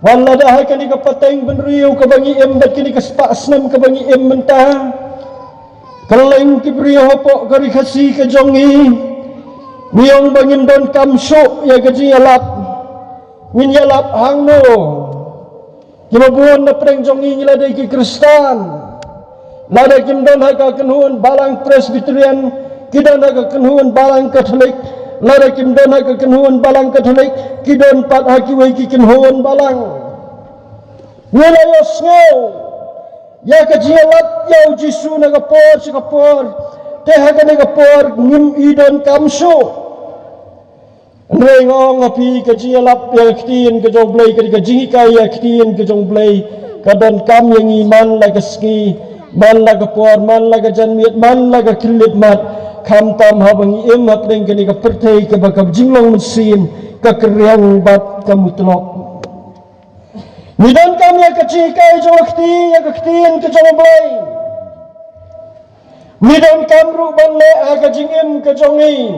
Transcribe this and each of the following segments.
Wala dah kini kapateng benriu kabangi em bat kini kaspasnam kabangi em mentah. Kaleng kibriu hopok kari khasi kajongi. Niong bangin don kamsuk ya kaji yalap. Min yalap hangno. Kimabuan na preng jongi ngiladai ki Kristan. Lada kim don haka kenhuan balang Presbyterian. Kidon haka kenhuan balang Katolik. Lada kim don haka kenhuan balang Katolik. Kidon pat haki weki kenhuan balang. Wilayos ngaw. Ya kajialat yaw jisu nagapor sikapor. Tehaga nagapor ngim idon kamso. Andrei ngong api kajialap ya ktiin kajong blay kadi kajingika ya ktiin kajong blay. Kadon kam yang iman laga ski. Man laga por, man laga janmiat, man laga kilip mat. Kam tam habang im hapring kani ka pertay ka bakab jinglong mesin ka keryang bat kamutlok. Midon kam ya kajingika ya wakti ya ktiin kajong blay. Midon kam ruban le kajingim kajongi.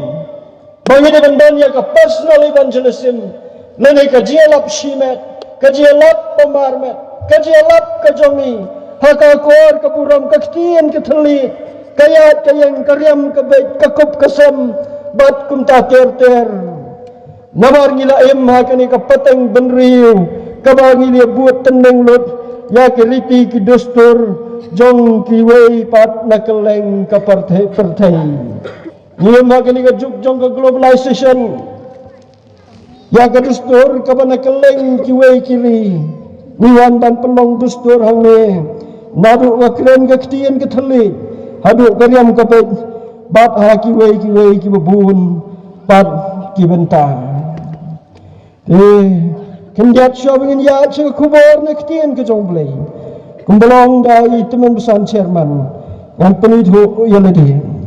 Bangida bandan ya ka personal evangelism lene ka jialap shimet ka jialap pamarmet ka jialap kajongi haka kor ka puram ka ktiin ka thali kayat kayang karyam ka bait ka kup kasam bat kum ta terter namar ngila em hakani ka pateng benriu ka bangi buat tendeng lut ya ki riti ki dustur jong ki wei pat nakeleng ka partai Niyam hakani ka jugjong ka globalization. Ya ka dustur ka ba nakaleng kiway kiri. Niwan dan pelong dustur hang ni. Nadu ka kren ka ktiyan ka thali. Hadu karyam ka pet. Bat ha kiway kibabun. Bat kibenta. Kendiat siya bingin yaad siya kubor na ktiyan ka jong blay. Kumbalong dahil teman besan chairman. Yang penidho yaladi.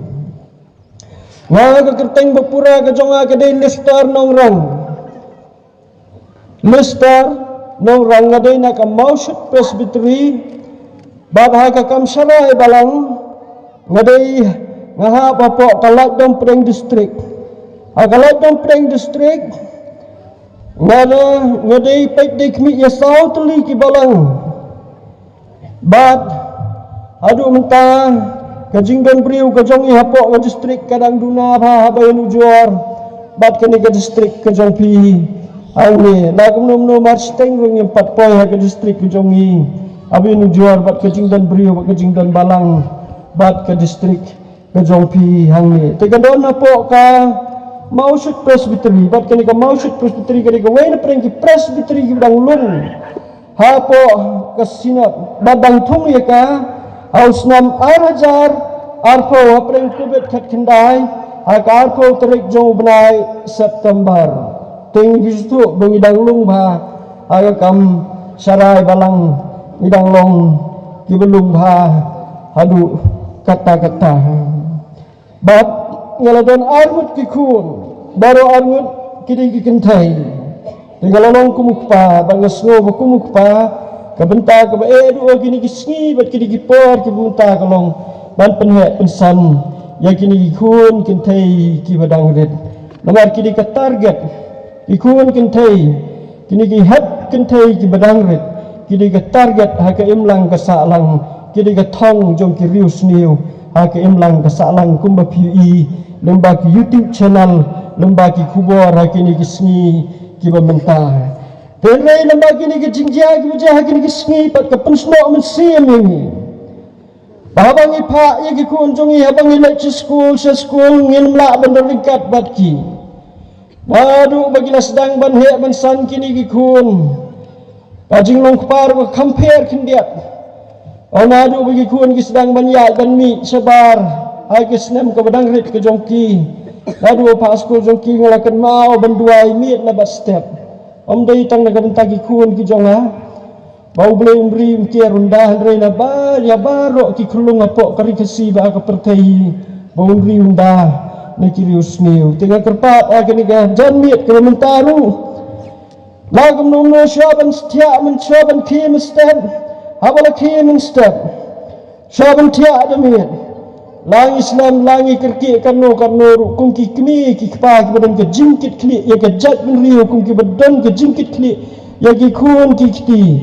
Nga kakerteng bapura kajonga kadai listar nong rang. Listar nong rang ngadai na ka Maushut Presbytery. Badha ka kamsaray balang. Ngadai ngaha papo kalat dong preng district. Kalat dong preng district. Ngadai pek dikmi ya sautli ki balang. Bad adu mentah. Kajing don priu kajong ihapok ka distrik kadang duna pa habayan ujuar bat kani ka distrik kajong pi angni lagum nom marsteng rung yang pat poy ha ka distrik kajong i abayan ujuar bat kajing don priu bat kajing don balang bat ka distrik kajong pi angni tekan don hapok ka Maushut Presbytery bat kani ka Maushut Presbytery kani ka wain preng ki Presbytery ki bidang lung hapok ka sinat badang thung ya ka Ausnam arajar arpo apreng kubet kat kendai hak arpo terik jong benai September ting bistu bengidang lung ba hak kam sarai balang idang long kibelung ba hadu kata-kata bat ngaladon armut kikun baru armut kidi kikentai tinggal long kumukpa bangasno kumukpa kabenta ka edu gini kisngi bat kini kipor ki bunta kalong ban penhe pensan ya kini kun kintai ki badang red lamar kini ka target ikun kintai kini ki hat kintai ki badang red kini ka target ha ka imlang ka salang kini ka thong jong ki rius niu ha ka imlang ka salang kumba pi lemba ki YouTube channel lemba ki kubor ha kini kisngi ki bamenta Tenai lembaga ni ke jingjia ke wajah ke ni ke sengi pat ke pensnok mensim ini. Babang ipak ye ke kunjungi abang lecture school ngin melak bandar ringkat bat ki. Badu bagilah sedang ban hek ban san kini ke kun. Kajing long kepar ke compare kendiat. Onadu bagi kun ke sedang ban yat ban mi sabar. Hai ke senam ke badang rit ke jongki. Badu pak school jongki ngelakan mau ban duai mit na bat step. Om dai tang nak bentagi kun ki jonga bau boleh umbri mtia rendah rena ba ya baro ki krulung apok kari kesi ba ka pertai bau umbri rendah na kiri usniu tengah kerpat agani ga janmiat ke mentaru lagum nom no syaban setia men syaban ki mestad habala ki mestad syaban tia adamiat lang Islam langi kerki karno ru kungki kmi ki kpa ki badan ke jingkit kli ya ke jat bin riu kungki badan ke jingkit kli yagi kun kikti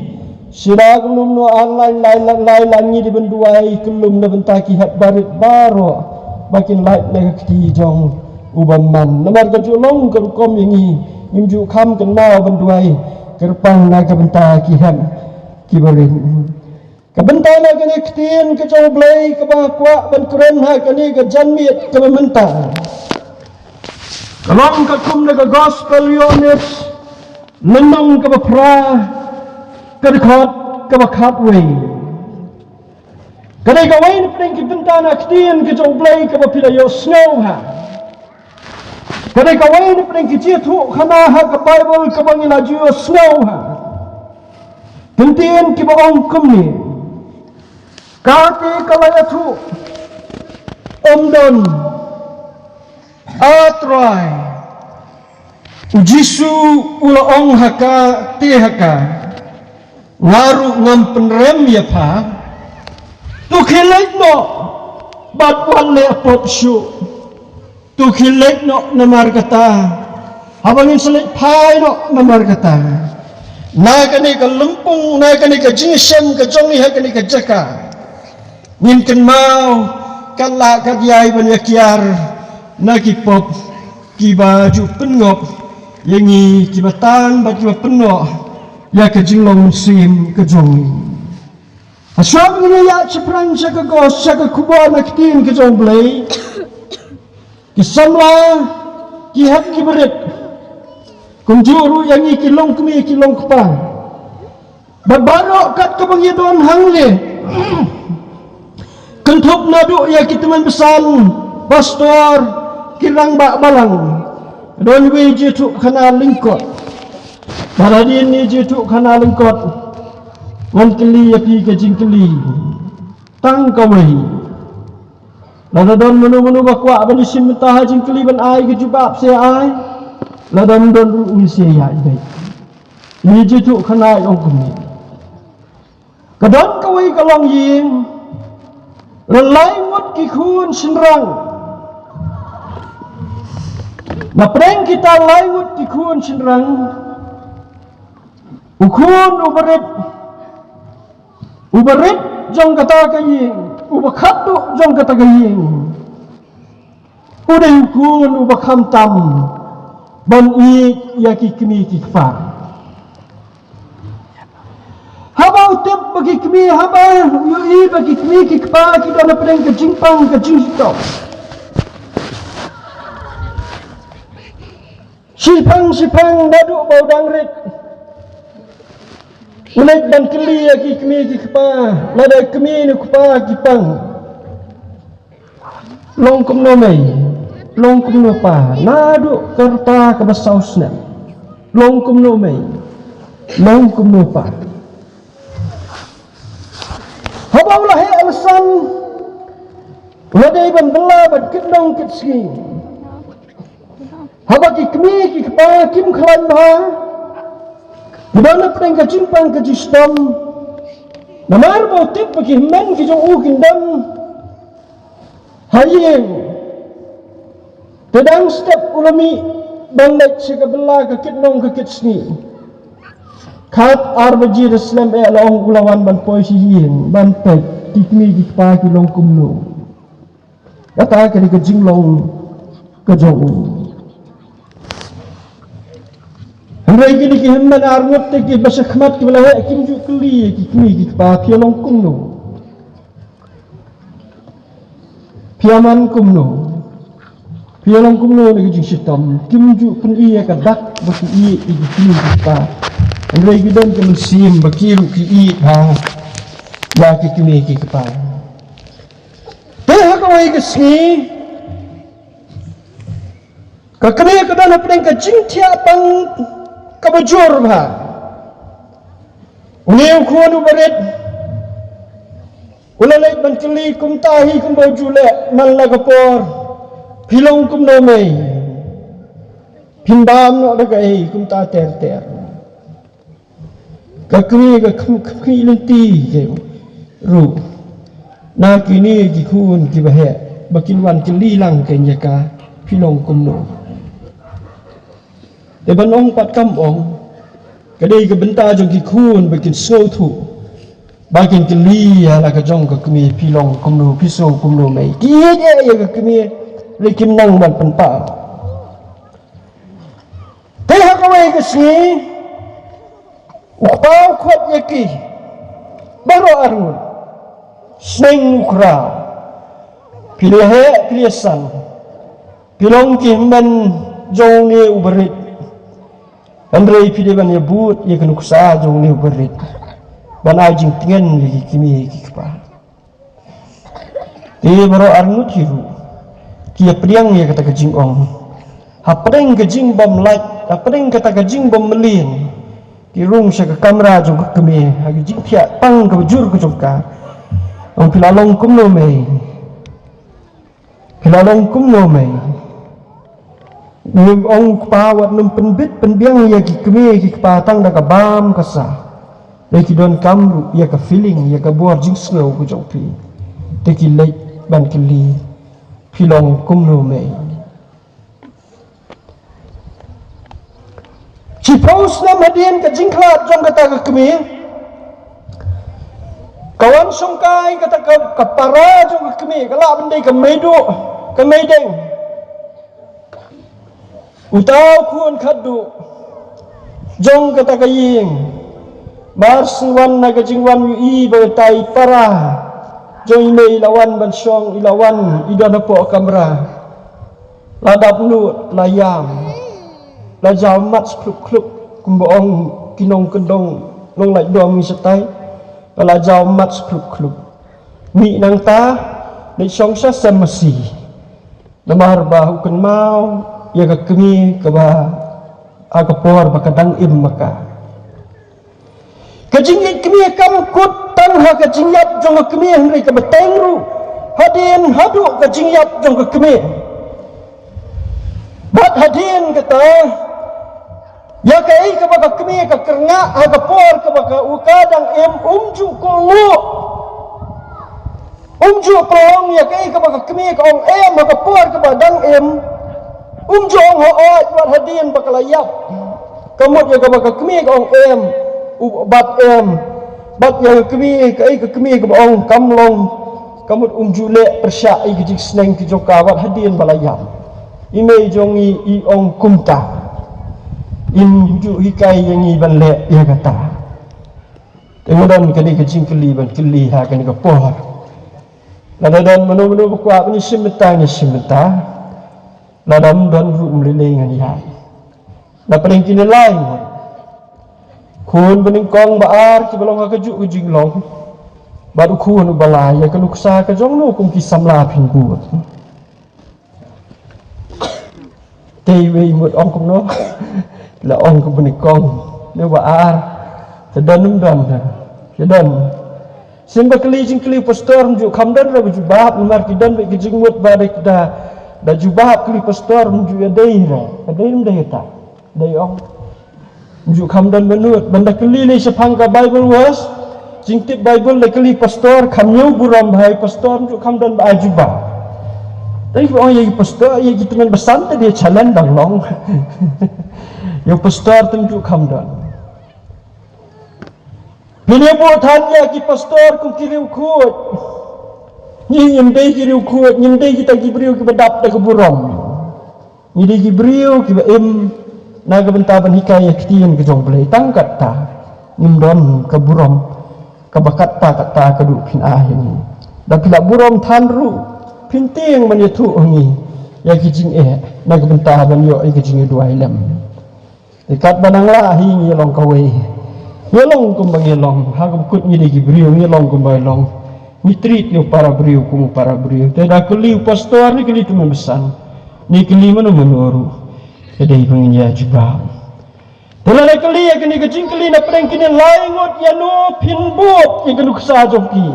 sira gulum no online langi di benduai kelum na bentaki hat barit baro bakin light na kikti jong ubaman namar ka julong ka kom yangi imju kham kan mau benduai kerpang na ka bentaki hat kibarin ka bentana ka ni ktin ka jong blai ka ba kwa ban kuren ha ka ni ka janmiet ka benta kalong ka kum na ka gospel units menong ka ba pra ka dekat ka ba khatway ka dai ka wain pring ki bentana ktin ka jong blai ka ba pidayo snow ha ka dai ka wain pring ki jitu khana ha ka bible ka bang ila ju snow ha pentin ki ba ong kum ni kaki kalayatu omdon atrai ujisu ula ong haka te haka ngaru ngam penrem ya pa tu khilek no bat wan le apop shu tu khilek no namar kata habangin selek pai no namar kata nakani ka lumpung nakani ka jingsem ka jongi hakani ka jaka nin kan mau kala ka diai ban yakiar na ki pop ki baju penngop yangi ki batan baju penno ya ka jinglong sim ka jongi aswab ni ya chprang sa ka gos sa ka kubo na kitin ka jong blai ki samla ki hak ki berit kum juru yangi ki long kmi ki long kpa babaro kat ka bangidon hangle kentup nadu ya kita besan pastor kirang bak balang don we jitu kana lingkot baradin ni jitu kana lingkot wan keli ya pi ke jingkeli tang kawai lada don menu bakwa ban sim tah jingkeli ban ai ke jubab se ai lada don ru se ya dai ni jitu kana ong kumi kadon kawai kalong ying lalai ngot ki khun sinrang na preng kita lai ngot ki khun sinrang ukhun ubarit jong kata ka ying ubakhattu jong kata ka ying udai ukhun ubakham tam ban i ya ki kmi ki kfa habau tep bagi kami habau yui bagi kami ki kpa ki dona preng ke jingpang ke jingstop sipang dadu bau dangrit ulet ban keli ki kami ki kpa lada kami ni kpa ki pang long kum no mai long kum no pa nadu kerta ke basausna long kum no mai long kum no pa habang lahi alasan wadai ban bela ban kidong kitski habaki kmi ki kpa kim khlan ba dana preng ka jimpang ka jistom namar bo tip ki men ki jong u kindam hayeng tedang step ulami bandai sika bela ka kidong ka kitsni khat arbaji reslam e long ulawan ban poisiin ban pek tikmi ki pa ki long kumno kata ka ni jinglong ka jong hangrai ki ki himman arngot te ki basakhmat ki bala kim ju kli ki kmi ki pa ki long kumno piaman kumno pialong kumno ni ki sitam kim ju kun i ka dak ba ki i ki kmi ki pa Andai gidan ke musim bakiru ki i ha ya ki kini ki kapa. Teh kawai ke sini. Ka kene ka dan apeng ka jingtia pang ka bajur ba. Uneu khonu baret. Ulalai ban kili kum tahi kum bajule man la kapor. Pilong kum no mai. Pindam no la kai kum ta ter. Kakmi ka kmi lenti ke ru na kini ki khun ki bahe bakin wan ki lilang ke nyaka pilong kumno de banong pat kam ong Kadai ke bentar jong ki kun bikin sotu. Bagian ke li ala ke jong ke kemi pilong kumnu piso kumnu mai. Kia dia ya ke kemi lekim nang ban penpa. Teh kawai ke sini. Ukpau kuat yaki. Baru arun. Sneng ukra. Pilih pilih san. Pilong ki men jong ni uberit. Andrei pilih ban ya but ya kenu kusa jong ni uberit. Ban ajing tingen lagi kimi kikpa. Dia baru arnut hiru. Kia priang ya kata kejing ong. Hapeng kejing bom light. Hapeng kata kejing bom melin. Kirung sa ke kamera jong ke kemi. Hagi jing piak pang ke bujur ke jongka. Ong pilalong kumno mei. Pilalong kumno mei. Nim ong kepawat num penbit penbiang ya ki kemi kikpa tang da ka bam kasa. Leki don kamru ya ka feeling ya ka buar jing slow ku jong pi. Teki lek ban keli pilong kumno mei. Cipaus nam hadian ka jing klat jong kata ka kemi. Kawan sungkai kata ka para jong ka kemi kala bendai ka medo ka medeng. Utau kun khadu jong kata ka ying. Marsuan naga jingwan yu bertai para jong ime ilawan bansong ilawan idan apa kamera ladap nu layam lajau mat kluk-kluk kumboong kinong kendong nong lai dom setai lajau mat kluk-kluk mi nang ta dei song sa semasi lemar bahu ken mau ya ka kemi ka ba agapor bakadang im maka kejingit kemi kam kut tang ha kejingyap jong kemi hendri ke betengru hadin hadu kejingyap jong kemi bat hadin kata ya kai ke baka kemi ke kerna ha ke por ke baka ukadang umju kongu umju prong ya kai ke baka kemi ke ong ha ke por ke badang umju ong ho oi bat hadin baka layap kamut ya ke baka kemi ke ong bat yang kemi kai ke kemi ke ong kamlong kamut jule persya i gijik sneng ki jokawat hadien balayam ime jongi i ong kumta in ju hikai yang i ban le ya kata kemudian kali ke jingkeli ban keli ha kan ke por ladadan menu-menu kwa ni simta ladam dan ru mlele ngan ya na paling kini lain kun bening kong baar ki balong ka ju jing long baru kun balai ya kanu ksa ka jong no kum ki samla phin bu tei wei mut ong kum no la ong kum bening kong le baar sedan sedan simba kli jing kli pastor ju khamdan ra ju bab mar ki dan be ki jing mut ba da ju bab kli pastor ju ya dei ra dei ta dei ong Mujuk kamdan menurut benda keli le sepang ka Bible was jingtip Bible le keli pastor kamnyo buram bahai pastor mujuk kamdan ba ajuba. Tapi orang yang pastor yang kita men besantai dia challenge dang long. Yang pastor tunjuk kamdan. Bila buat hanya ki pastor ku kiri ukut. Ni nyemdai kiri ukut, nyemdai kita gibriu ki badap da ke buram. Ni di gibriu ki ba naga bentaban hikayah ketian ke jong belai tangkat ta nimdon ke burom ke bakat ta kata ke du pin ahin dan pila burom tanru pinting menyatu ongi ya kijing naga bentaban yo kijing dua ilem dekat banang lahi ni long kawe yelong kumbang yelong ha kut ni di brio yelong kumbang long ni treat yo para brio kumu para brio teda keli pastor ni keli tu membesan ni keli mana menuru kedai penginja juga. Dalam kali yang kini kecing kali nak perang kini laingot ya no pinbot yang kena kesajoki.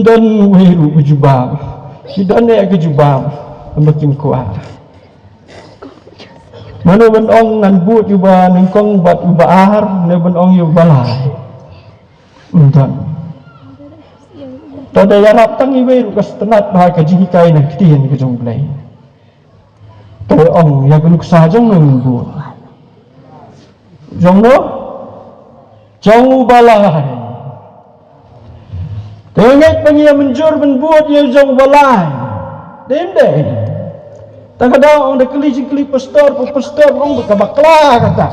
Dan wiru kejubah, sidan ni kejubah makin kuat. Mana benong nan but juga nengkong bat ubahar, ne benong yubalai. Dan tada yarap tangi wiru kestenat bahai kejihikai nak ketian kejong belai. Kaya ong ya kunuksa jong nang buat. Jong no? Jong balai. Tengok pengia menjur menbuat ya jong balai. Dende. Tak ada orang dah keli pastor orang berkabaklah kata.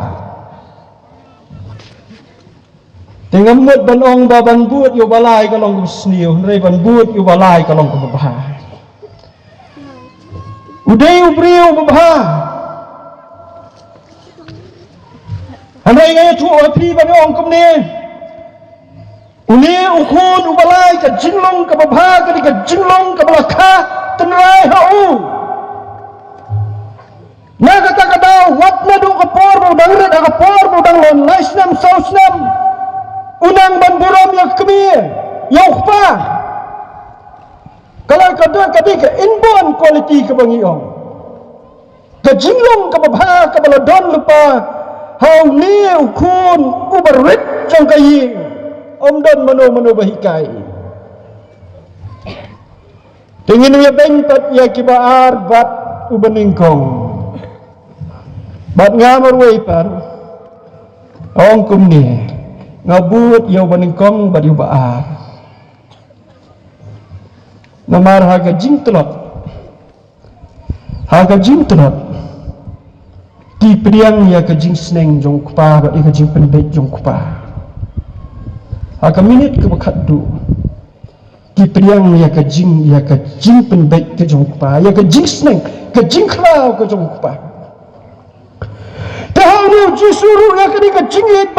Tengok mut ban ong baban buat yo balai kalong besniu, rei ban buat yo balai kalong kebabah. Udai ubriu babah. Andai gaya tu api ban ong kumne. Uni ukun ubalai ka jinglong ka babah ka jinglong ka balaka tenrai hau. Na kata wat na do kapor mo dangret kapor mo danglon laisnam sausnam unang banburam yang kemir yang pa kalau kedua ketika inborn quality ke bangiong ke jinglong ke babha ke baladon lupa hau ni ukun uberrit jong kayi om don mano bahikai tingin ya benpat ya kibaar bat ubeningkong bat ngamar weipan ong kumni ngabut yaw baningkong bat yubaar namar haga jingtelot ti priang ya ka jing sneng jong kupa bat ika jing penbet jong kupa haga minit ke bakaddu ti priang ya ka jing penbet ke jong kupa ya ka jing sneng ka jing klau ke jong kupa tahau jisuru ya kini kejingit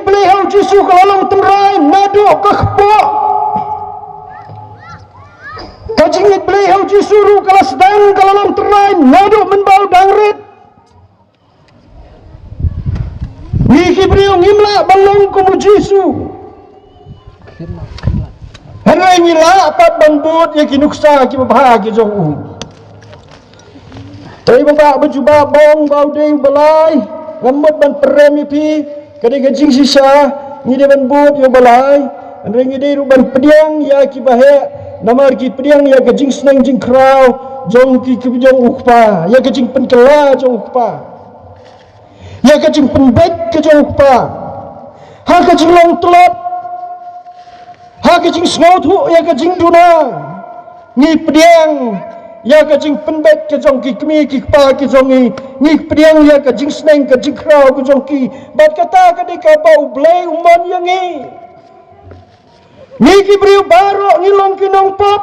belai hau jisu kelalong temrai nado kekpok kejingit belai hau jisuru kalau sedang kelalong temrai nado menbau dangrit niki beriung imla balong kumu jisu hengai ngila apat banbut ya kinuksa kibabah jong tapi bapa berjubah bong bau dei balai ngamut ban peremi pi kadai gajing sisa ngide ban but yo balai andre ngide ru ban pediang ya ki bahe namar ki pediang ya gajing sneng jing krau jong ki jong ukpa ya gajing penkela jong ukpa ya gajing penbet ke jong ukpa ha gajing long telot ha gajing sngotu ya gajing duna ngi pediang ya ka jing penbet ke jong ki kmi ki pa ki jong ni priang ya ka jing sneng ka jing krau ku jong ki bat kata ka di ka bau blai umon yang ni ki briu baro ni long ki nong pop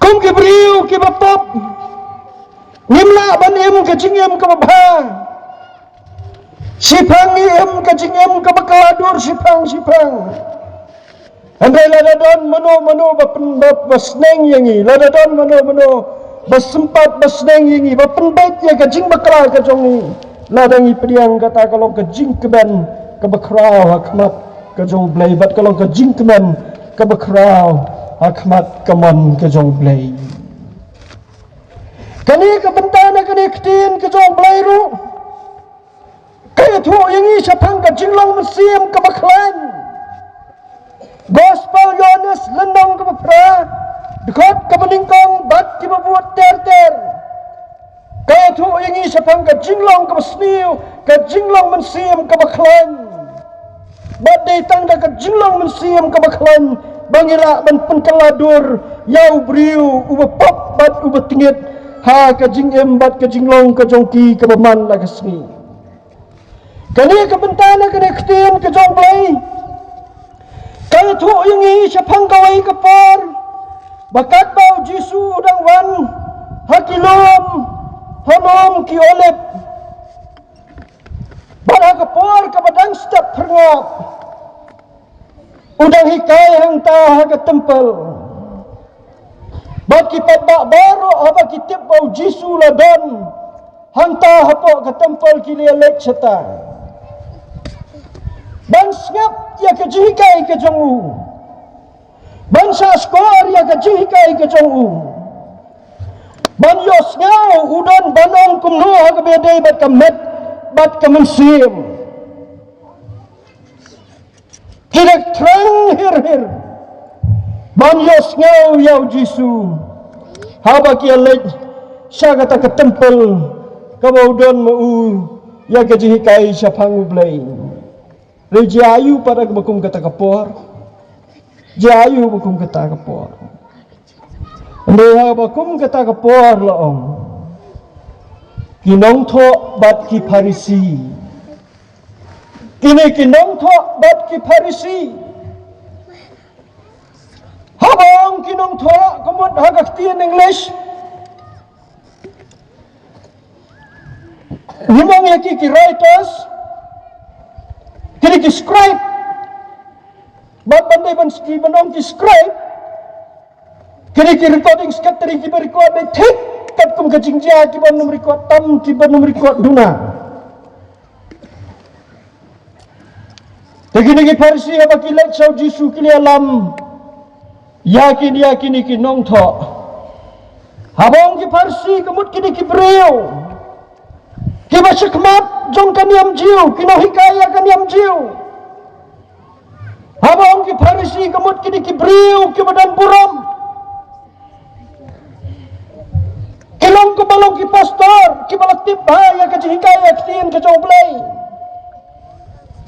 kom ki briu ki ba pop nimla ban em ka jing em ka ba sipang em ka jing em ka ba kaladur sipang andai ladadon mano basneng yangi ladadon mano basempat basneng yangi bapenbet ya kajing bakra ka jongi ladangi priang kata kalau kajing keban ka bakrau hakmat ka jong blai bat kalau kajing keban ka bakrau hakmat kamon ka jong blai kani ka bentana kani ketin ka jong blai ru kaya tu yangi sapang kajing long mesim ka baklan Gospel Yohanes lendong ke bepra dekat ke peningkong bat ki buat ter kaya tu ingi sapang ke jinglong ke besniu ke jinglong mensim ke baklan bat datang dah ke jinglong mensim ke baklan bangira ban penkeladur yau briu uba pop bat uba tingit ha ke jingem bat ke jinglong ke jongki ke beman la ke sni kani ke bentana ke nektin ke jong blai kaya tu yang siapang kawai kepor bakat bau jisu udang wan hakilom hanom ki olep bala kepor kabadang step perngap udang hikai hang tah ke tempel bat kita bak baru apa kitip bau jisu ladon hang tah apa ke tempel kili elek ceta Bansngap ya ke jihikai ke jongu Bansa skor ya ke jihikai ke jongu Ban yos ngau udan banong kumno ha ke bedai bat kamet bat kemensim Hirak terang hir Ban yos ngau yau jisu haba kia lek sya kata ke tempel kabaudon mau ya ke jihikai syapangu blai rejayu pada bakum kata kapor jayu bakum kata kapor Ndeha bakum kata kapor laong kinong tho bat ki Parisi kini kinong tho bat ki Parisi habang kinong tho kamot hagak tiyan English himong yaki ki writers kini ki scribe bat bandai ban ski banong ki scribe kini ki recording secretary ki berikut de tik kat kum ka jingja ki ban numri ko tam ki ban numri ko duna tegini ki Parisi haba ki lek sau Jisu kini alam yakin ki nong tho habang ki Parisi kamut kini ki breu ki basyakmat jong kaniam jiu kino hikaya kaniam jiu habang ki Parisi kamut kini ki breu ki badan buram kilong ko balong ki pastor ki balatip bahaya ka hikaya kitin ka jong play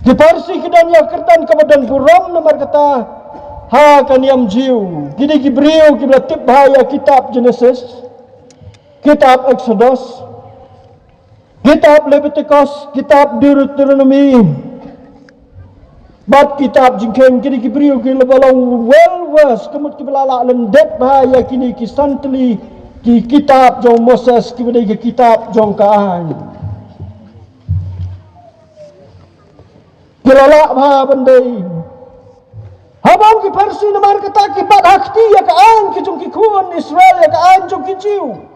ki Parisi kidan ya kertan ka badan buram nomor kata ha kaniam jiu kini ki breu ki balatip bahaya kitab Genesis kitab Exodus kitab Leviticus, kitab Deuteronomy, bat kitab jingkeng kini kibriu ki lebalong well-versed kemut ki belala lendet bahaya kini ki santli ki kitab jong Moses ki bedai ki kitab jong Kaan kirala bah bandai habang ki Parisi namar kata ki bat hakti ya Kaan ki jong ki kuan Israel ya Kaan jong ki jiu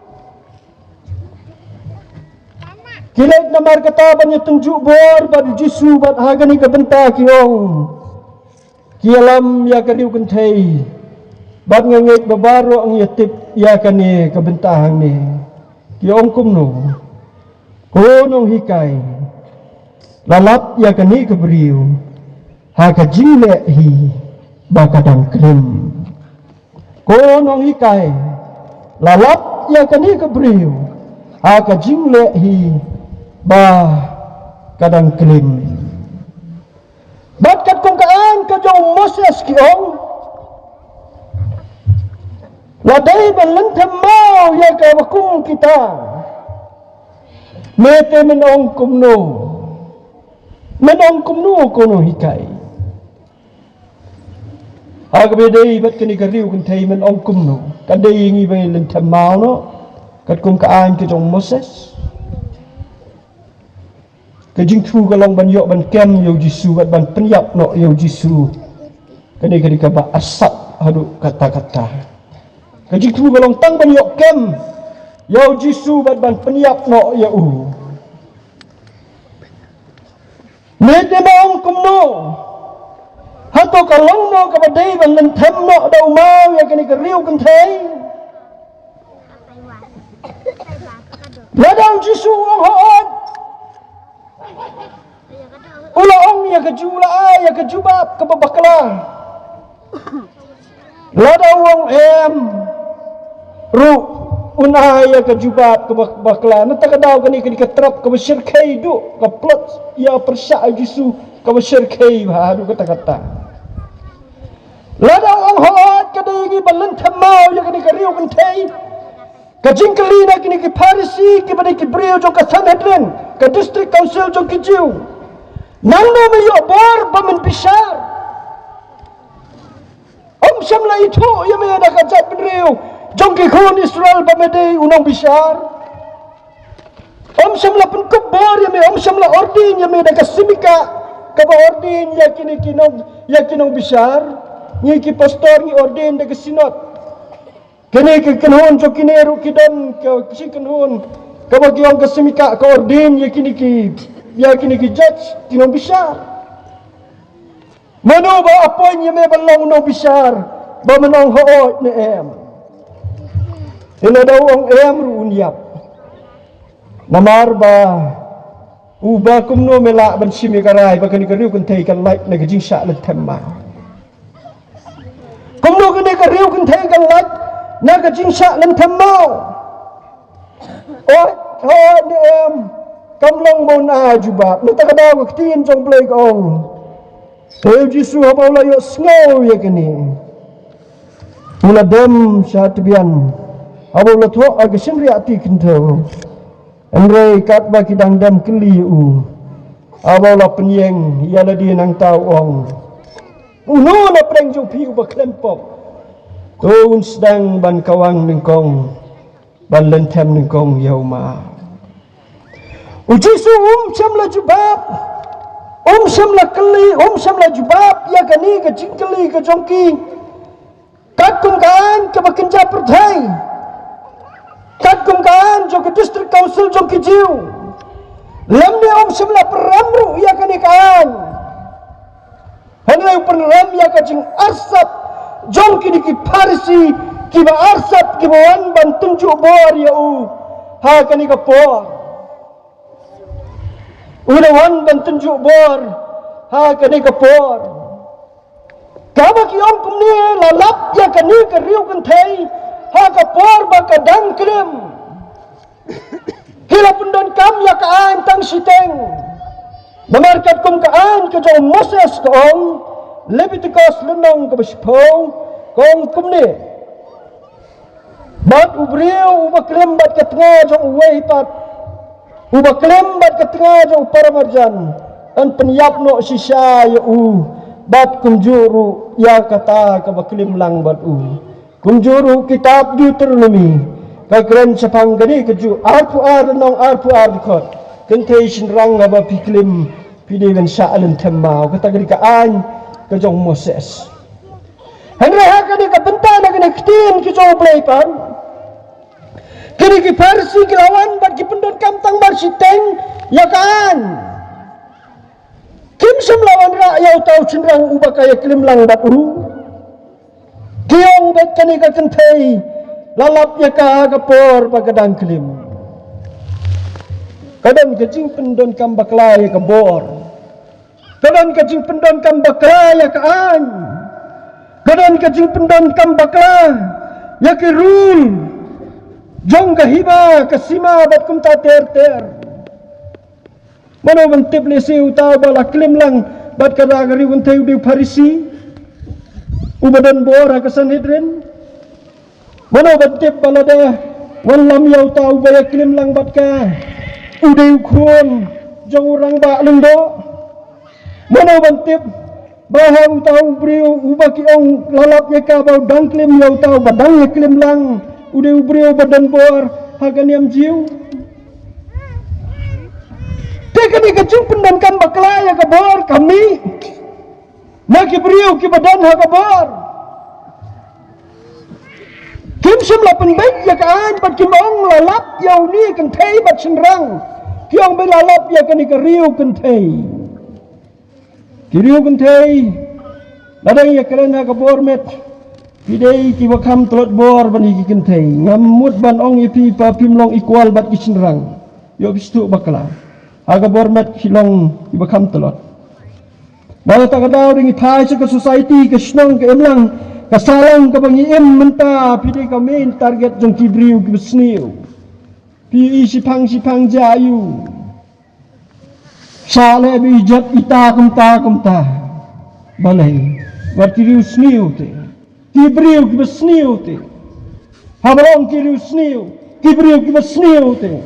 Kilek namar kata banyak tunjuk bor pada Jisu bat hagani ke benta kiong kialam ya kariu kentai bat ngengek babaro ang yatip ya kani ke benta hang ni kiong kumno konong hikai lalap ya kani ke beriu haga jingle hi bakadang krim konong hikai lalap ya kani ke beriu haga jingle hi ba kadang klim bat kat kong Kaan ka jong Moses kiong ladai balenthem mau ya ka bakum kita mete menong kumno kono hikai agbedai bat kani kariu kan thai menong kumno kadai ngi bai lenthem mau no kat kong Kaan ka jong Moses kajing thu kalong ban yok ban kem yo Jisu ban penyap no yo Jisu kani ka ba asap hadu kata-kata kajing thu kalong tang ban yok kem yo Jisu ban penyap no yo mete maong kumno hato kalong no ka badai ban lentem no dau mau ya kani ka riu kan thai ladang Jisu ong hoon ulaong ya ke jula ya ke jubab ke babakla ladawong ru unah ya ke jubab ke babakla natakadaw kani ke trap ke besyirkai du ke plot ya persya Jisu ke besyirkai baru kata-kata ladawong hoat ke digi balenthem mau ya kani ke riu kentai ke jingkelina kini ke Parisi ke badai ke beriu jong ke Sanhedrin ke district council jong ke jiu nangno mayo bor bamen bishar samla itu ya me ada kajat beriu jong ke khon Israel bamedei unang bishar samla pun kebor ya me samla ordin ya me ada kasimika kaba ordin ya kinong bishar ni ki pastor ni ordin de sinod kene ke kenhon jo kineru kidan ke sikenhon kaba giong kasimika ka ordin ya kini ki judge kinong bishar mano ba apoy niya may balong no bishar ba manong hoot ni ila daw ang ruunyap namar ba uba kumno mela ban simi karay ba kani kariu kan tay kan like na gajing sya lag temma kumno kani kariu kan tay kan like na ka jing sha len tham mau oi ni kam long mo na juba ni ta ka daw ka tin jong play ka ong Teu Jisu ha baula yo snow ya kini ula dem sha tibian abula tho aga sin ri ati kinto Andre kat ba kidang dam keli u abala penyeng yala di nang tau ong uno na preng ju pi ba klempop un sedang ban kawang nengkong ban lentem nengkong yauma uji su sam la jubab sam la keli sam la jubab ya kani ka jingkeli ka jongki kat kungkaan ka bakenja perthai kat kungkaan jo ke district council jongki jiu lam ni sam la peramru ya kani kaan hanai peram ya ka jing arsap jong kini ki parsi ki ba arsap ki bawan ban tunjuk bor ya ha kani ka por wan ban tunjuk bor ha kani ka por kaba ki ong kum ni lalap ya kani ka riu kan thai ha ka por ba ka dang krem hila pundan kam ya ka an tang siteng namarkat kum ka an ka jong Moses ka ong Leviticus lunong ka baspo kong kumni bat ubriu ubaklem bat ka tengah jong uwei pat ubaklem bat ka tengah jong paramarjan an penyap no sisa ya bat kumjuru ya kata ka baklem lang bat kumjuru kitab Deuteronomy ka kren sapang gani keju arpu ar nong arpu ar dikot kentei sinrang ngaba piklim pidegan sa'alen temmau kata gani ka an kejong Moses. Henry hakani ka benta na kini kitin kejong playpan. Kini ki Parsi kilawan bat ki pendon kamtang bar siteng ya kan. Kim sem lawan rakyau tau cenderang ubah kaya klim lang bat Kiong bat kani ka kentai lalap ya ka kapor pagadang klim. Kadang kejing pendon kam baklai ka bor. Kadang kajing pendon kam bakla ya kaan. Kadang kajing pendon kam bakla ya ki rul. Jong ka hiba ka sima bat kum ta ter. Mano bantip lesi utaw bala klim lang bat ka ragari untay udiw parisi. Ubadan bora ka Sanhedrin. Mano bantip bala da walam yaw taw baya klim lang bat ka udiw kun jong urang ba lendo. Mana bantip bahang tahu beriu ubaki ong lalap ya ka bau dangklim yau tahu badang klim lang udah beriu badan bor hagan yam jiu tekan ni kecung pendankan bakla ya ka bor kami maki beriu ki badan ha ka bor kim sim lapan baik ya ka an pat kim ong lalap yau ni kan thai bat senrang ki ong be lalap ya kan ni ka riu kan thai Kiriu kentai, ladang ya kerana ka bormet, pidai ki wakam telot bor bani ki kentai, ngamut ban ong ipi pa pimlong ikwal bat kisenrang, yo bistu bakla, aga bormet hilong ki wakam telot. Bala tak ada ring ipai ke society ke snong ke emlang, kasalang ka bangi em menta pidai ka main target jong kibriu ki besniu, pi sipang jayu. Sale bijat ita kumta balai berkiriu sniu te kibriu kibesniu te habalong kiriu sniu kibriu kibesniu te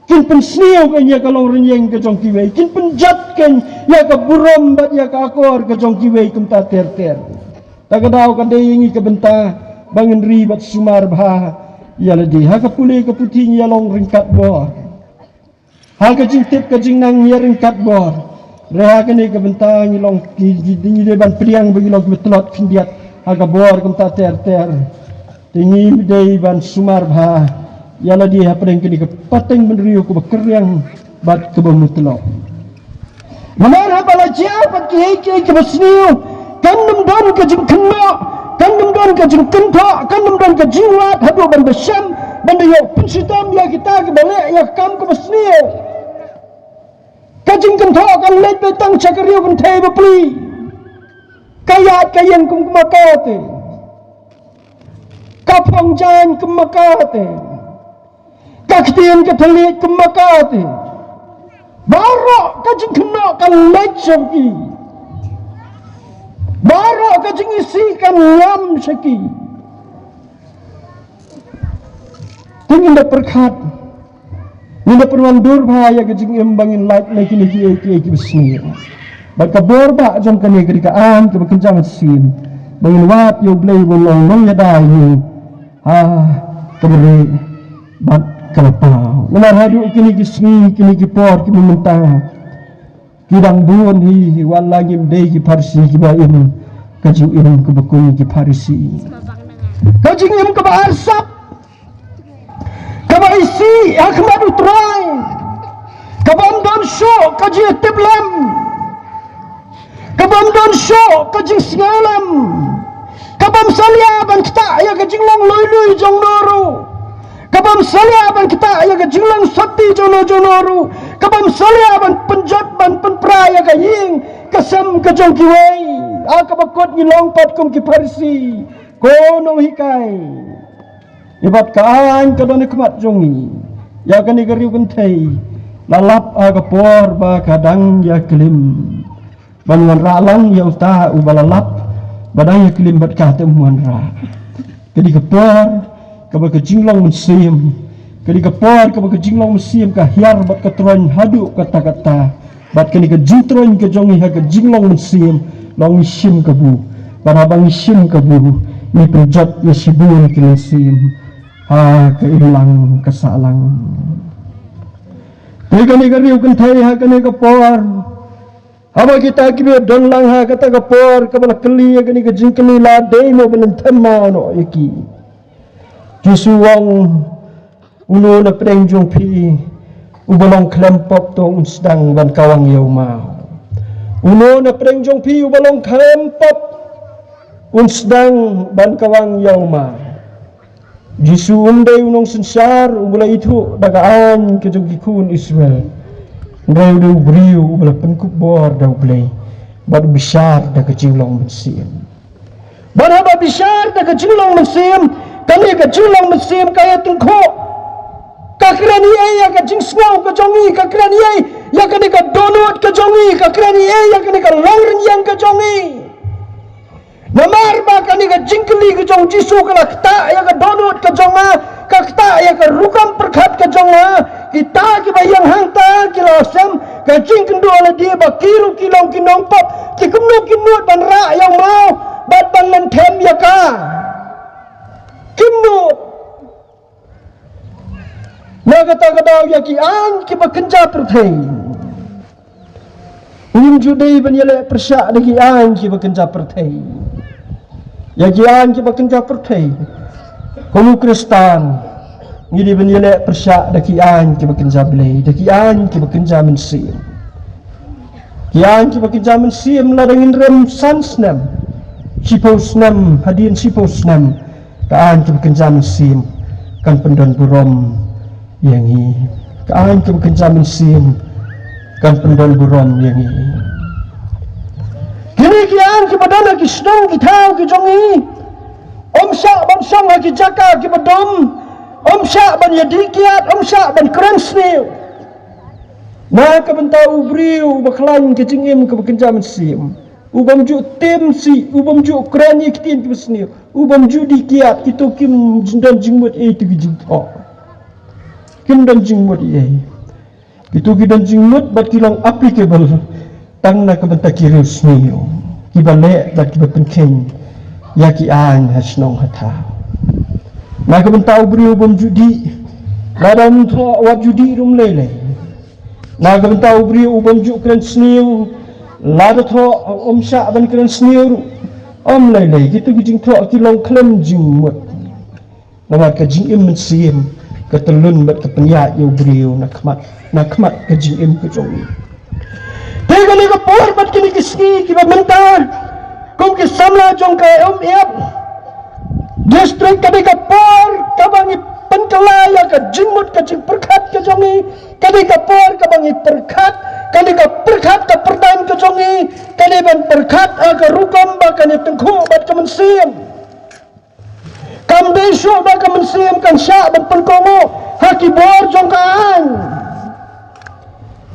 kin pen sniu kan ya kalong renyeng ke jong kiwei kin pen jat kan ya ka buram bat ya ka akor ke jong kiwei kumta ter tagadau kan deyengi ke benta bangen ri bat sumar bah ya ledi ha ka pule ke puting ya long ringkat bor hal kajing tip kajing nang nyering kat bor reha kini ke bentang ilong dingi deban priang bagi long betlot findiat aga bor kumta ter tingi dei ban sumar bha yala di ha preng kini ke pateng benriu ku bekeryang bat ke bemutlot mamar ha bala jia pat ki ke besniu kan don kajing kenno kan don kajing kenta kan don kajing wat hadu ban besam banda yo pensitam ya kita ke balik ya kam ke besniu kajing kan thok kan let betang chakariu kan thai bapli kayat kayen kum kumakate kapong jan kemakate, kaktian ketelik kemakate, barok kajing kena kan lecoki, barok kajing isi kan ngam seki, tingin dah perkat, ni dah perwan durhaya kajing embangin light lagi lagi besni. Baka borba jom kani kerikaan ke bekenjang sim bangin wat yo blay bolong nong ya dai ni keberi bat kalapau lemar hadu kini kisni kini kipor kini mentah kidang buon hi wala ngim dei ki parsi ki ba im kaju im ke bekung ki parsi kajing im ke ba arsap ke ba isi akmadu trai ke ba don show kaji teblam kabam don show kajing singalam kabam salia ban kita ya kajing long lui jong noru kabam salia ban kita ya kajing long sati jono jonoru kabam salia ban penjot ban penpraya kaying kasam kajong kiwai akabakot ngilong pat kum ki parsi kono hikai ibat kaan kadone kemat jongi ya kani gariu kentai lalap agapor ba kadang ya kelim Banuan ralang ya utah ubalalap badai kelim berkah temuan ra. Kedi kepor kaba kejinglong mesim. Kedi kepor kaba kejinglong mesim ka hiar bat ketron hadu kata-kata. Bat keni kejintron kejongi ha kejinglong mesim long isim kebu. Barabang isim kebu ni penjot ya sibul kesim. Keilang kesalang. Keni kariu kentai ha keni kepor. Apa kita kibir don lang ha kata kapor kabala keli ya kini kejing keli la dei mo benen tema no yaki jisu wong uno na preng jong pi ubalong klempop tong sedang ban kawang yau mau uno na preng jong pi ubalong klempop sedang ban kawang yau mau jisu undai unong sensar ubala itu dagaan kejong kikun Israel Rau dau beriu bala penkuk bor dau blay bad besar da kejinglong mesim bad haba besar da kejinglong mesim kami kejinglong mesim kaya tengko kakrani ya kejing snau kejongi kakrani ya kani ka donut kejongi kakrani ya kani ka longren yang kejongi namar ba kani ka jingkeli kejong jisu kala kta ya ka donut kejonga kakta ya ka rukam perkhat kejonga kita kibayang hangta kilosam kajing kendo ala dia ba kilo kilong kinong pop kikumno kinut ban ra yang mau bat ban lentem ya ka kinut na kata kadaw ya ki an ki ba kenja perthei nim judai ban yele persya de ki an ki ba kenja perthei ya ki an ki ba kenja perthei komu kristan ngidi benile persyak dakian ki bekenja blai dakian ki bekenja mensim kian ki bekenja mensim ladangin rem sansnam siposnam hadin siposnam kaan ki bekenja mensim kan pendon burom yangi kaan ki bekenja mensim kan pendon burom yangi kini kian ki badana ki snong ki tau ki jongi omsa bangsang ki jaka ki bedom Syak ban yadikiat, syak ban krensniu. Na kabentau briu baklan kejingim ke bekenja mesim. Ubam ju temsi, ubam ju krani kitin ke besniu. Ubam ju dikiat kita kim jindan jingmut tu kijingto. Kim dan jingmut Itu kidan jingmut bat kilang applicable tang na kabenta kiriu sniu. Kibale bat kibapenkeng ya ki an hasnong hatau. Nak bentau beriu bom judi, ladam thua wat judi rum lele. Nak bentau beriu bom juk keren sniu, lada thua syak ban keren sniu lele. Kita kijing thua kilong klem jingmut. Nama kajing im mensim, ketelun bat kepenyak yo beriu nak kemat kajing im kejongi. Tega ni kapor bat kini kiski kiba mentar, kum kisamla jong kay iap. Distrik kadi kapor kabangi penkelaya ka jingmut ka jing perkat ka jongi kadi kapor kabangi perkat kadi ka perkat ka perdan ka jongi kadi ban perkat ka rukam ba kani tengku bat ka mensim kam desu syak ban penkomo haki bor jongkaan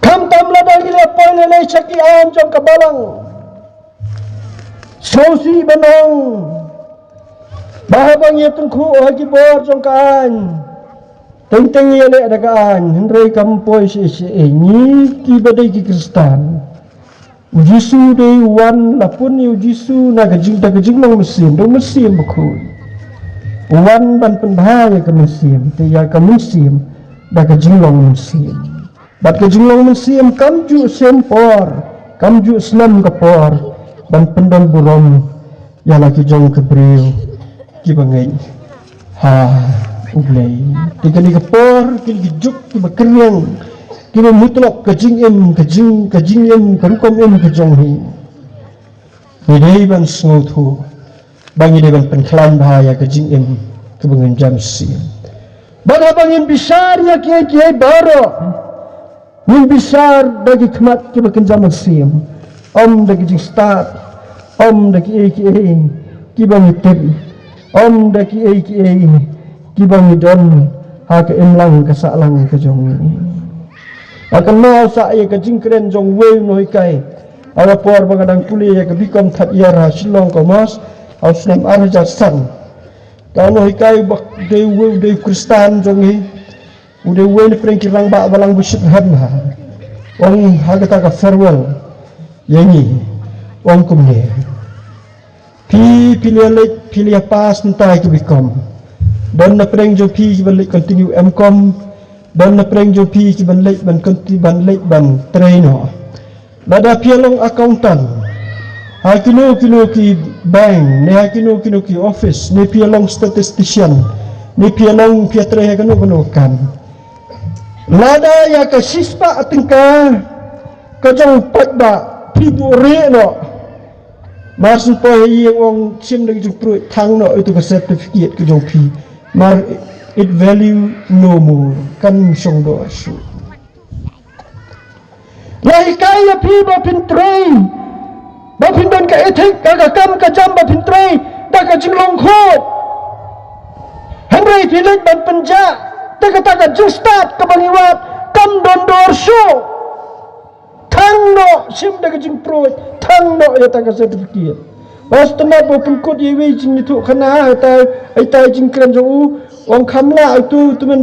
kam tam ladang ila poin le sakian jong kabalang sosi banong bahabang ya tengku haki bor jongkaan teng-teng ya le adagaan hendrai kampoi si ni ki badai ki Kristan Jisu day wan lapun yu Jisu na gajing long mesin dong mesin bakul wan ban pendaya ke mesin tiya ke mesin da gajing long mesin bat gajing long mesin kamju sempor kamju senam kapor ban pendon burom ya lagi jong kebriu ki bangai ha ublai tiga ni kapor ki juk ki bakeriang kini mutlak kajing em karukom em kajong hi bidai ban sngotu bangi deban penklan bahaya kajing em kebangan jam sim bana bangin besar ya kiai baro min besar dagi kemat ke bakan jam sim om dagi jing start om dagi kiai ki bangi tem om dagi kiai ki bangi don ha ke emlang kasalang kajong ni akan mau saya ke jingkren jong wei noi kai ala por bagadang kuliah ke bikom that yara silong komas auslam arja san kalau noi kai bak de wei de Kristan jong hi ude wei ni preng kirang ba balang busit han ha ong hagata ka farewell yangi ong kumne pilih pas entai ke bikom dan na preng jo pi balik continue mcom dan na preng jo pi ki ban lek ban konti ban lek ban trainer lada pialong accountant ha kilo ki bank ne ha kilo ki office ne pialong statistician ne pialong piatre ha kano kan lada ya ka sispa atingka ka jong padda pibu re no masun po hi wong sim dang jong pro thang no itu ka certificate ka jong pi mar it value no more kan song do asu lahi kaya pi ba pintrei ba pindon ka ethik ka kam ka jam ba pintrei da ka jinglong khot hamrai thilet ban panja ta ka justat ka bangiwat kam don dor sho thang no sim da ka jing pro thang no ya ta ka certificate bas tena bo pun kod yewi jing itu khana ai ta jing kran jo Wong kamla itu teman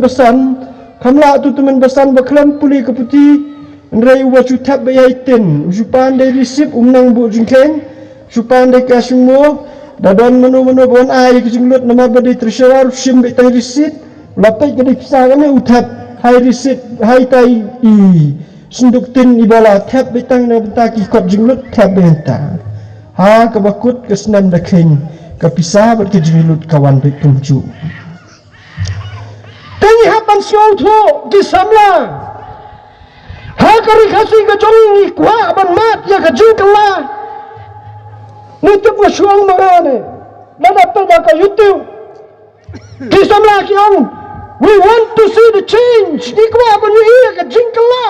besan baklam puli keputi ndrai wa chutab bayaiten ujupan de risip umnang bu jingkeng supan de kasungmo dadan menu bon ai kijinglut nama badi treasurer sim de tang risit lapai ke diksa kami utab hai risit hai tai i sunduk tin ibala tab de tang na bentaki kot jinglut tab benta ha ka bakut ke senam de keng ka pisah bat ke jinglut kawan de tumju Tengi hapan siau tu di samla. Hakari kasih ke jong ni kuah aban mat ya ke jingkala. Ni tu pun suang mangane. Nada terbaca YouTube. Di samla kiong. We want to see the change. Ni kuah aban ni ya ke jingkala.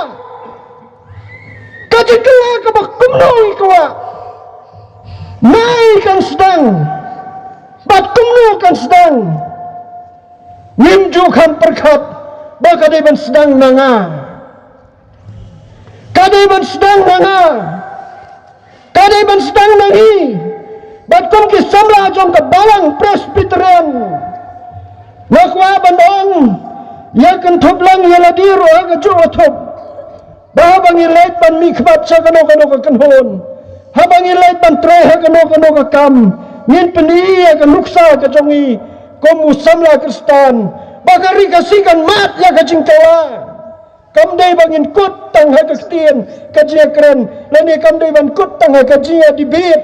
Ke jingkala ke bakumnoi kuah. Mai kan sedang. Bat kumno kan sedang. Nimju kan perkat bakadai ban sedang nanga kadai ban sedang nanga kadai ban sedang nangi batkom ki samla jong ke balang presbyterian nakwa bandong ya kan thoplang ya ladiru aga jo thop bahang ilait ban mi khbat sa kano kan hon habang ilait ban tre ha kano kam ngin peni ya kan luksa ka jongi komu samla Kristan bagari kasikan mat ya kajingkawa kamdai bangin kut tang ha kaktian kajia keren lani kamdai ban kut tang ha kajia dibit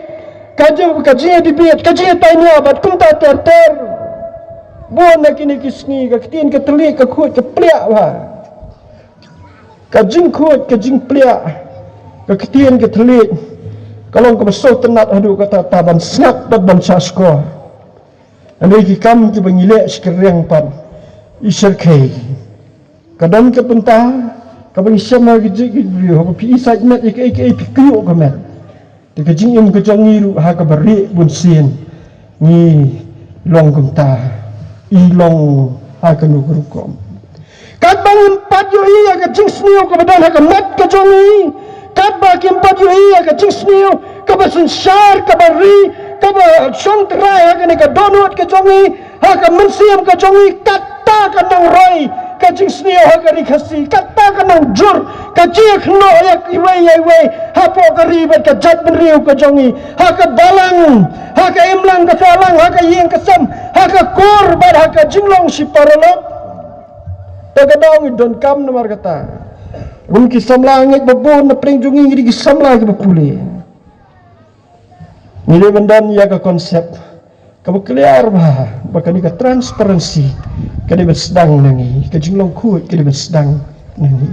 kajia dibit kajia tanya bat kumta ter buan nak ini kisni kaktian ketelik kakut kepliak ba kajing kut kajing pliak kaktian ketelik kalau kau besok tenat adu kata taban snap dan ban sasko andai kam ki bangilek sekerang pan isar kai kadang ke pentah ka bang sama gijik brio ha pi isaj met ik pikio kamet te kajing im kejongi ru ha ka bari bun sien ni long kumta i long hakanu gerukom. Kat bang empat yo iya ka jing sniu ka badan haka mat ka jongi. Kat ba ki empat yo iya ka jing sniu ka basun syar ka bari ka ba song trai haka ni ka donut ka jongi haka mensiam ka jongi kata ka nang roi ka jing sniu haka ni kasi kata ka nang jur ka jik no yak iwei hapo ka ribet ka jat benriu ka jongi haka balang haka imlang ka salang haka ying ka sam haka korban haka jinglong si paralot tagadong don kam namar kata rumki samlangit babon na pring jungi ngiri samlang ka bapuli nile bandan ya ka konsep ka bakliar ba bakani ka transparency kadi bersedang nangi ka jinglong kuat kadi bersedang nangi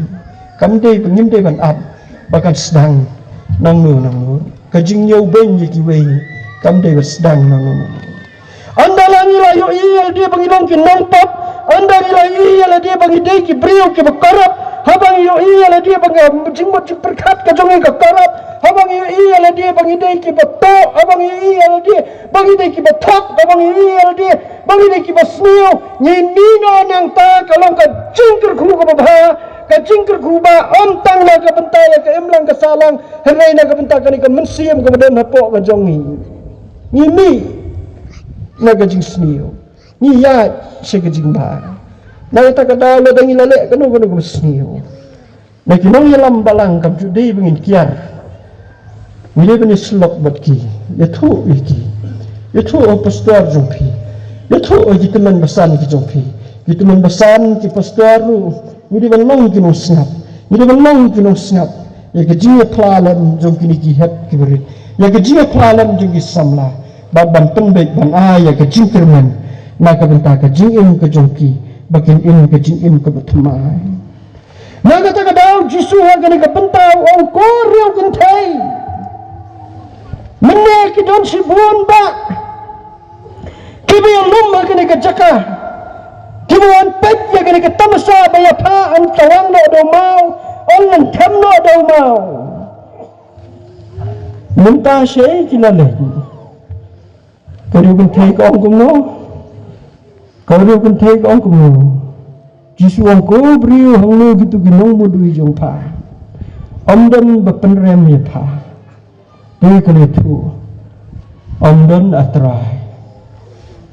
kamde pengimde ban ab bakan sedang nangnu ka jingyau ben yiki wei kamde bersedang nangnu anda langi layo iya dia bangilong ki nongpap anda nilai iya la dia bangi dei ki brio ki bakarap habang iyo iya la dia bangi jingmot ki perkat ka jongi ka karap habang iyo iya la dia bangi dei ki bato habang iyo iya la dia bangi dei ki batok habang iyo iya la dia bangi dei ki basnio nyinino nang ta kalong ka jingker khu ka babha ka jingker khu ba om tang la ka bentaya ka emlang ka salang herai na ka bentaka ni ka mensiam ka badan hapo ka jongi ngimi na ka jing snio ni ya se ka jing ba na ta ka dalo dang ilale ka no ka snio na kinong yalam balang kam judei bengin kiar mile beni slok batki yathu iki yathu pastor jompi yathu iki teman basan ki jompi ki teman basan ki pastor ru mile banong ki no snap mile banong ki no snap ya ka jinga plalam jomki ni ki het ki beri ya ka jinga plalam jomki samla ban penbek ban aya ka jingkerman na ka benta ka jingim ka jongki bakin in ka jingim ka batmai na ka ta ka daw jisu ha ka ni ka benta ong koryo kentai menne ki don si buon ba kibi lum ha ka ni ka jaka kibuan pet ya ka ni ka tamasa ba ya pa an tawang no do mau on nan tham no do mau munta she kilale Kau thầy có ông cũng nó kau kan thầy có ông cũng nó jisu ông cố brio hang nu gitu ginong mo dui jong pa om don bapen rem ye pa te kali tu om don atrai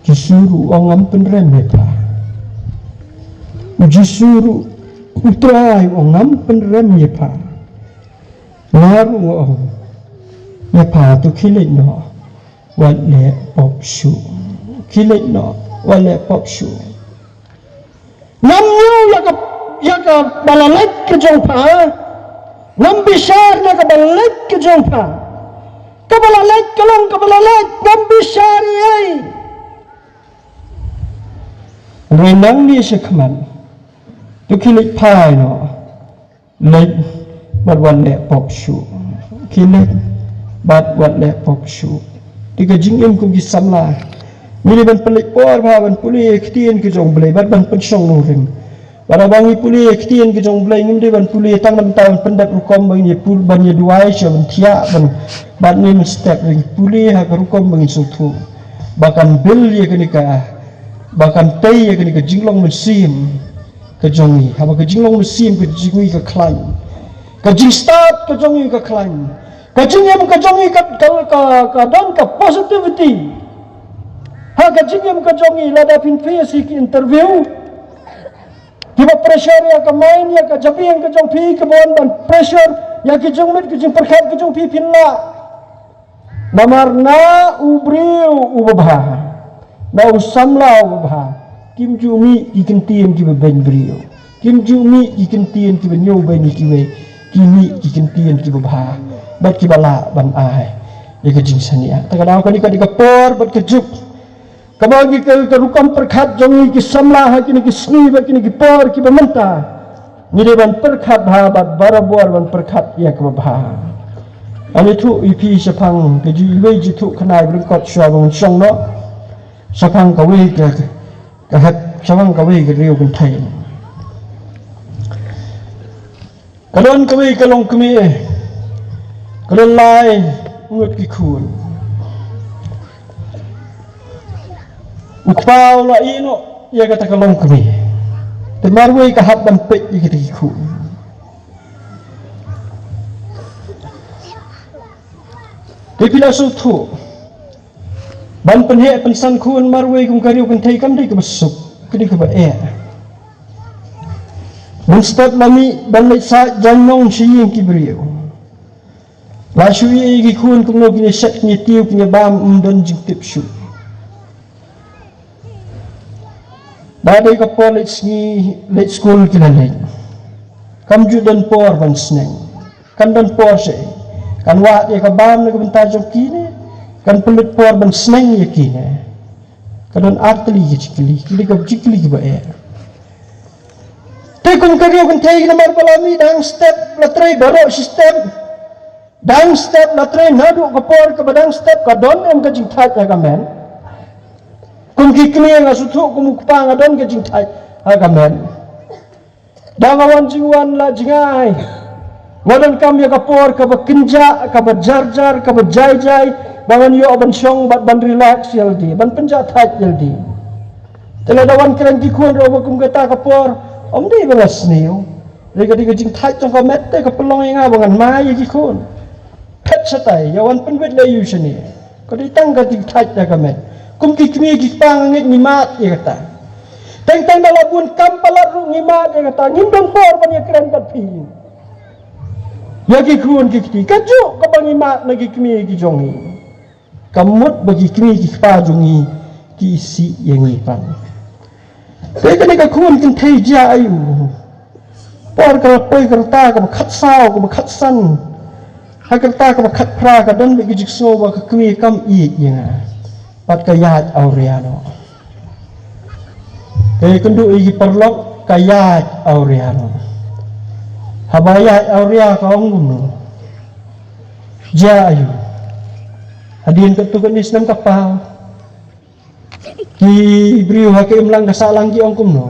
jisu ru ông am pen rem ye pa jisu ru utrai ông am pen rem ye pa naru ông ye pa tu khile no wale pop shu kilit no wale pop shu namnyu ya ka balalet ke jongpa nam bishar na ka balalet ke jongpa ka balalet kalong ka balalet nam bishar ye renang ni sekman tu kilit pai no let bat wale pop shu kilit bat wale pop shu tiga jingim kum ki samla mili ban pelik por ba ban puli ktien ki jong blai ban pensong no ring bara bangi puli ktien ki jong blai ngim de ban puli tang ban taun pendat rukom bang ye pul ban ye duai che ban thia ban ni step ring puli ha ka rukom bang su thu bakan bil ye kenika bakan tei ye kenika jinglong mesim ka jongi ha ka jinglong mesim ka jingui ka klaim ka jing start ka jongi ka klaim kajingam kajongi ka don ka positivity ha kajingam kajongi lada pin face ki interview kiba pressure ya ka main ya ka jabi yang kajong pi ka bon ban pressure ya ki jong mit ki jing perkhat ki jong pi pinla namarna ubriu ubah na usamla ubah kim jumi ki kentien ki ben brio kim jumi ki kentien ki ben yo ben ki we kimi ki kentien ki ubah bat ki bala ban ai ye ka jingsania ta kadang ka di ka por bat ka juk ka bagi ka rukam perkhat jongi ki samla ha ki ki sni bat ki por ki bamenta ni de ban perkhat ha bat barabor ban perkhat ya ka ba ani thu ipi sapang ka ji we ji thu khnai bring kot sha bong song no sapang ka we ka hat sapang ka we ka riu kan thai kalon ka we ka long kmi kalau lain ngut kikun, ukpau la ino ia kata kalong kami temarway kahap bampek ia kata ikut di pila sutu ban penhek pensan kun marway kum kariu kan thai kam dei ke besuk kini ke ba Mustad lami ban lai sa janong siyeng kibriyo la shui gi kun kum no kini set ni tiu kini bam dan jing tip shu dadai ka college ni late school kilalai kam ju dan por ban sneng kan dan por se kan wa dia ka bam na ka bentar jong kini kan pelut por ban sneng ya kini kan dan artli gi kili ka jikli gi ba te kun kariu kan thai na mar palami dang step la trai baro system dang step la trai nadu ka por ka badang step ka don em ka jing that ka men kun ki kni nga su thu kum pa nga don ka jing that ka men dang awan jingwan la jingai ngodan kam ya ka por ka ba kinja ka ba jar ka ba jai bangan yo ban syong ban relax yaldi ban penja that yaldi tela dawan kren ki kun ro kum kata ka por om di balas niu rega jing thai trong ka met te ka pelong nga bangan mai ki kun pet satai yawan penwet le yu sini ko di tang ka jing thai ka met kum ki kmi ki pang ngi mat ye kata teng dala bun kam palat ru ngi mat ye kata ngim dong por ban ye kren pat pi ya ki kun ki ka ju ka bang ngi mat na ki kmi ki jongi kamut bagi kmi ki pa jongi ki si ye ngi pan thế cái này cái khuôn kinh thầy gia ayu por cái poi cái ta cái khát sao cái khát săn hay cái ta cái khát pra cái đơn bị cái jigsaw và cái kmi kam i như na pat cái yat aureano thế cái đôi cái perlok cái yat aureano habayat aurea ka ongum gia ayu hadin ka tugan islam kapal ki beriu hakim lang kasalang ki ongkum no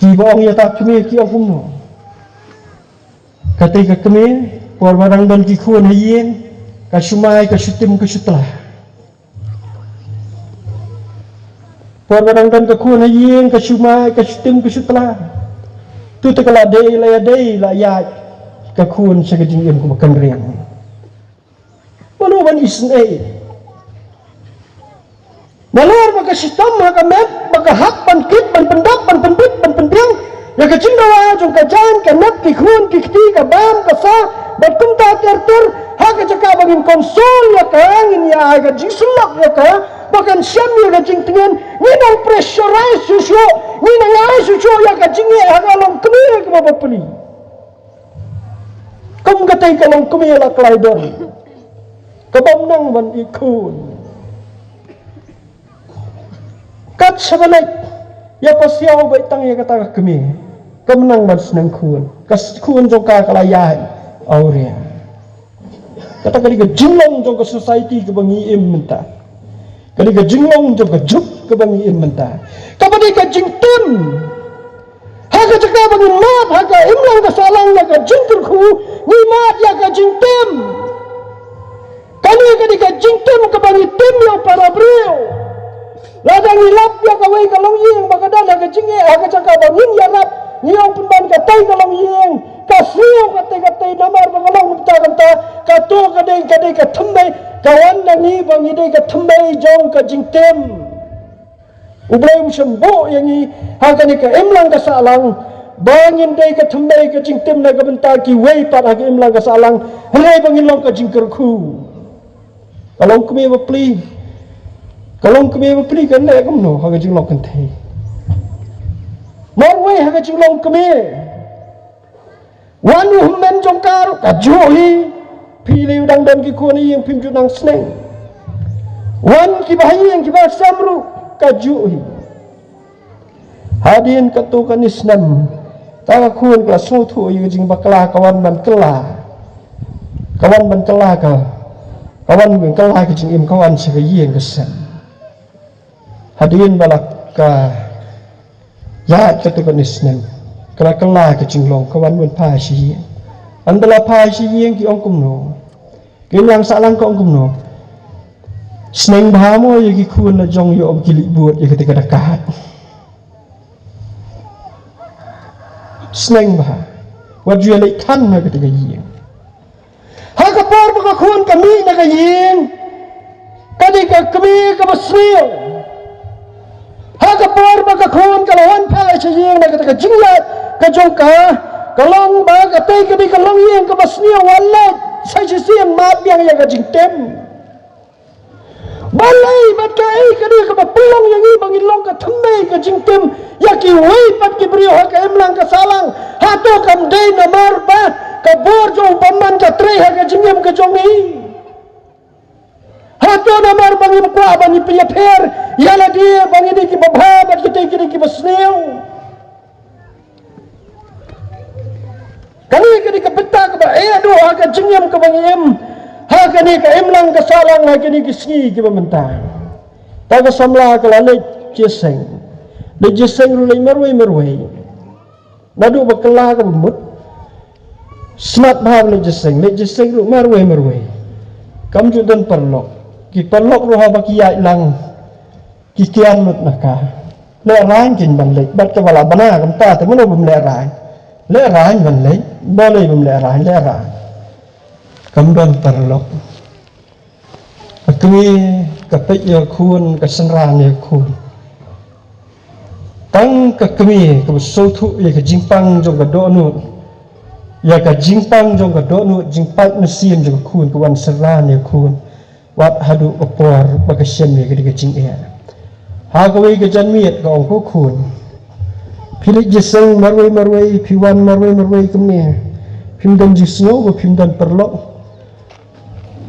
ki boong ya tak kemi ki ongkum no katai ka kemi por barang dan ki khun hayen ka sumai ka sutim ka sutlah por barang dan ka khun hayen ka sumai ka sutim ka sutlah tu tekala dei la ya ka khun sakajing em ko makan riang malu ban isne Nalar maka sistem maka met maka hak ban kit ban pendak ban pendit ban pendiang ya ka cindawa jong ka jan ka net ki khun ki kti ka bam ka sa ban kumta tertur hak ka jaka bangin konsol ya ka angin ya ka jing sulak ya ka bakan siam ya ka jing tengen ni nang pressurize susu ni nang ai susu ya ka jing ya ka long kemi ka mabapli kum ka tai ka long kemi la klaidon ka bam nang ban ikun kat sabalay ya pasiaw ba itang ya kata kami kemenang mas nang kun kas kun jong ka kalayan aurea kata kali ke jinglong jong ka society ke bangi im menta kali ke jinglong jong ka juk ke bangi im menta kapadi ka jingtim haga jaka bangi mat haga imlang ka salang ya ka jingtur khu ni mat ya ka jingtim kali ka jingtim ke bangi tim ya para brio ladang ilap ya kawai kalong yeng bagadan aga jinge aga cakap bangin ya rap niang penban katai kalong yeng kasio katai namar bagalong nupta kanta kato kadai ka thumbai kawan nani bangi dai ka thumbai jong ka jingtem ublai musembo yangi hagani ka emlang ka salang bangin dai ka thumbai ka jingtem na ka bentar ki wei pat aga emlang ka salang helai bangin long ka jingkerku kalong kumi bapli kalong kami beri kan le kamu no haga jinglong kan thai marway haga jinglong kami wanu men jongkar ka johi pili udang dan ki koni yang pim junang sneng wan ki bahi yang ki ba samru ka johi hadin katu kan islam ta kun ka so thu yu jing bakla kawan ban kela ka kawan ban kela ki jing im kawan se yeng kesan hadirin balak ka ya ketukan isnem kala ke jinglong kawan ban pa shi andala pa shi yeng ki ongkum no kin yang salang ko ongkum no Seneng bahamo ya ki kun na jong yo ki libut ya ketika dekat. Seneng bah. Wat ju le kan na ketika yin. Ha ka por ba ka kun kami na ka yin. Kadika kami ka basriyo. Ha ka por ba ka kun ka lawan pa sa yin na ketika jinglat ka jong ka kalong ba ka tay ka di kalong yin ka basriyo wala sa sisiyan mat yang ya ka jingtem. Balai batai kadi ka pelong yang i bangin long ka thamai ka jingtem ya ki wei pat ki brio ha ka emlang ka salang ha to kam dei na mar ba ka bor jong paman ka tre ha ka jingem ka jong i ha to na mar bangin kwa bani pia pher ya la dia bangin ki babha bat ki te ki basneu kani ka betta ka ba do ha ka jingem ka bangin hakani ka emlang ka salang hakani ki sngi ki bamenta ta ka samla ka le jeseng ru le merwe nadu bakala ka bumut smart bhav le jeseng ru merwe kam ju dan perlok ki perlok ru ha bakia lang ki kian mut naka le rang kin ban le bat ka wala bana kam ta te mono bum le rang ban le boleh bum le rang Kamdan perlok, kami kapit ya kun kesenran ya kun, tang kami kebesotu ya kejimpang jong kedonut, ya kejimpang jong kedonut jimpat mesin jong kun kewan seran ya kun, wat hadu opor bagasian ya kejing ya, hagawi kejanmiat ke ongko kun, pilih jeseng marwai piwan marwai kami, pimdan jisno pimdan perlok.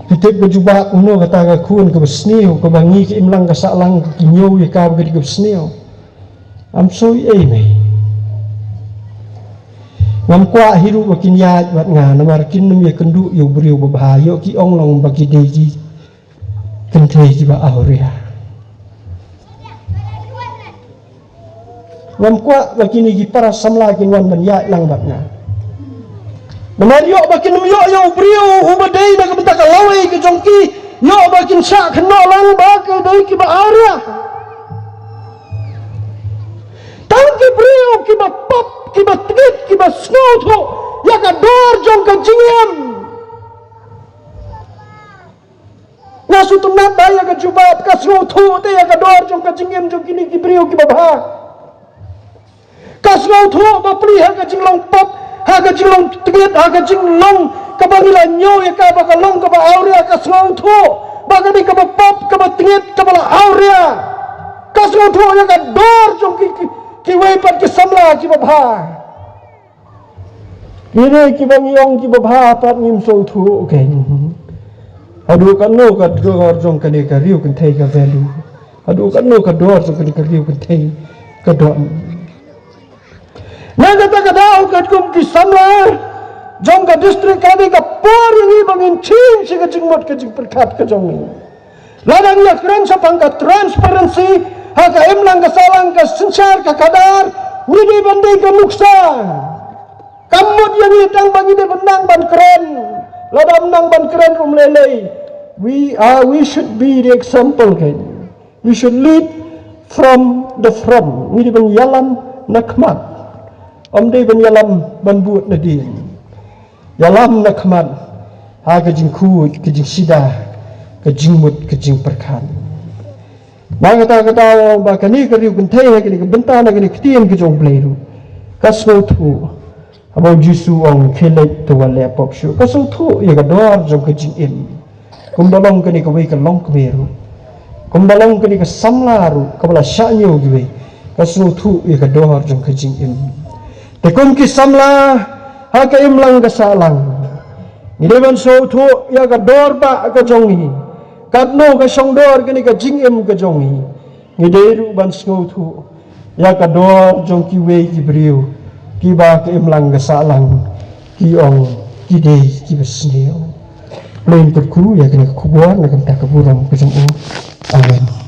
Titik berjubah uno kata ka kun ke besniu ke bangi ke imlang ka salang ke nyo ya ka ke besniu am so me ngam kwa hiru bakin ya wat nga namar kin num ya kendu yo brio babayo ki ong long bagi deji kente ji ba auria ngam kwa bakin gi para samla kin wan ban ya lang bat nga Menario bakin yo brio ubadai na kabenta kalawai ke jongki yo bakin sa khno lang ba ke dai ki ba aria tang ki brio ki ba pop ki ba tit ki ba snow tho ya ka dor jong ka jingem na su tum na ba ya ka jubab ka snow tho te ya ka dor jong ka jingem jong kini ki brio ki ba bha ka snow tho ba pri ha ka jinglong pop haga jinglong tiget haga jinglong kabangila nyo ya ka ba kalong ka ba auria ka sngau tho baga di ka ba pop ka ba tiget ka ba auria ka sngau tho ya ka dor jong ki wei pat ki samla ki ba bha kire ki ba ngiong ki ba bha pat ngim so tho okay adu kan no ka dor jong ka ne ka riu kan thai ka value adu kan no ka dor jong ka ne ka riu kan thai ka dor Naga taka daw kat kum kisamla jong ka district kami ka por yang bangin chin si ka jingmot ka jing perkat ka jong ni ladang ya kren sa pang ka transparency ha ka emlang ka salang ka sincere ka kadar ngidi bandai ka nuksa kamot yang itang bangi de benang ban keren ladam nang ban keren rum lelei we should be the example kan we should lead from the front ngidi ban yalam nakmat Om day ban yalam ban buat na din yalam na khamat ha ka jing khu ka jing sida ka jing mut ka jing perkhan ma kata ba kani ka riu kan thai ha kani ka benta na kani ktien ka jong pleiru ka so thu abo jisu ong khelek to wale pop shu ka so thu ya ka dor jong ka jing im kum dalong kani ka wei ka long ka beru kum dalong kani ka samlaru ka bala shanyo giwe ka so thu ya ka dor jong ka jing im Tekum ki samla haka imlang ka salang ngideban so tho ya ka dor ba ka jongi katno ka song dor kini ka jingem ka jongi ngideru ban sngo tho ya ka dor jong ki we ki brio ki ba ka imlang ka salang ki ong ki de ki besneo plain per ku ya kini ka kubuar na kam ta ka buram ka jong amen